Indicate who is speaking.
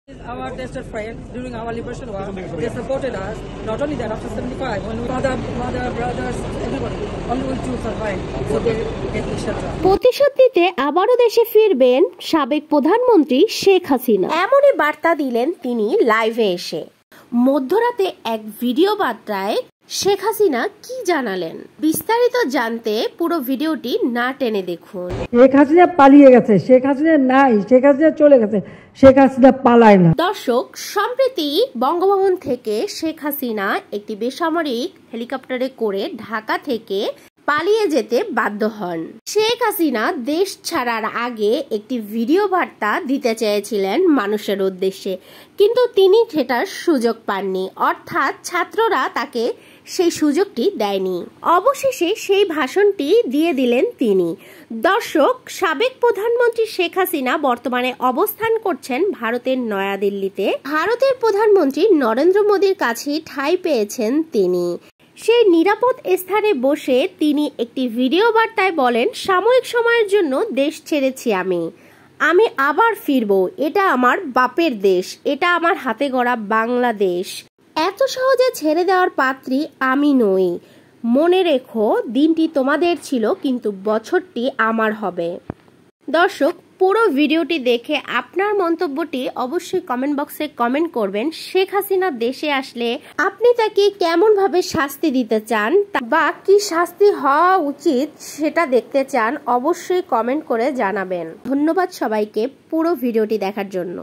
Speaker 1: Our tested friends during our liberation war, they supported us. Not only that, after 75, when mother, brothers, everybody, only to survive. So they get the shelter.
Speaker 2: প্রতিশোধ নিতে আবারও দেশে ফিরবেন সাবেক প্রধানমন্ত্রী শেখ হাসিনা, এমনই বার্তা দিলেন তিনি লাইভে এসে। মধ্যরাতে এক ভিডিও বার্তায় শেখ হাসিনা কি জানালেন, বিস্তারিত জানতে পুরো ভিডিওটি না টেনে দেখুন।
Speaker 3: শেখ হাসিনা পালিয়ে গেছে, শেখ হাসিনা নাই, শেখ হাসিনা চলে গেছে, শেখ হাসিনা পালায় না।
Speaker 2: দর্শক, সম্প্রতি বঙ্গভবন থেকে শেখ হাসিনা একটি বেসামরিক হেলিকপ্টারে করে ঢাকা থেকে পালিয়ে যেতে বাধ্য হন। শেখ হাসিনা দেশ ছাড়ার আগে একটি ভিডিও বার্তা দিতে চেয়েছিলেন মানুষের উদ্দেশ্যে, কিন্তু তিনি সেটার সুযোগ পাননি, অর্থাৎ ছাত্ররা তাকে সেই সুযোগটি দেয়নি। অবশেষে সেই ভাষণটি দিয়ে দিলেন তিনি। দর্শক, সাবেক প্রধানমন্ত্রী শেখ হাসিনা বর্তমানে অবস্থান করছেন ভারতের নয়াদিল্লিতে। ভারতের প্রধানমন্ত্রী নরেন্দ্র মোদীর কাছে ঠাঁই পেয়েছেন তিনি। সেই নিরাপদ স্থানে বসে তিনি একটি ভিডিও বার্তায় বলেন, সাময়িক সময়ের জন্য দেশ ছেড়েছি আমি আবার ফিরবো। এটা আমার বাপের দেশ, এটা আমার হাতে গড়া বাংলাদেশ। এত সহজে ছেড়ে দেওয়ার পাত্রী আমি নই। মনে রেখো, দিনটি তোমাদের ছিল, কিন্তু বছরটি আমার হবে। দর্শক, পুরো ভিডিওটি দেখে আপনার মন্তব্যটি অবশ্যই কমেন্ট বক্সে কমেন্ট করবেন। শেখ হাসিনা দেশে আসলে আপনি তাকে কেমন ভাবে শাস্তি দিতে চান বা কি শাস্তি হওয়া উচিত সেটা দেখতে চান, অবশ্যই কমেন্ট করে জানাবেন। ধন্যবাদ সবাইকে পুরো ভিডিওটি দেখার জন্য।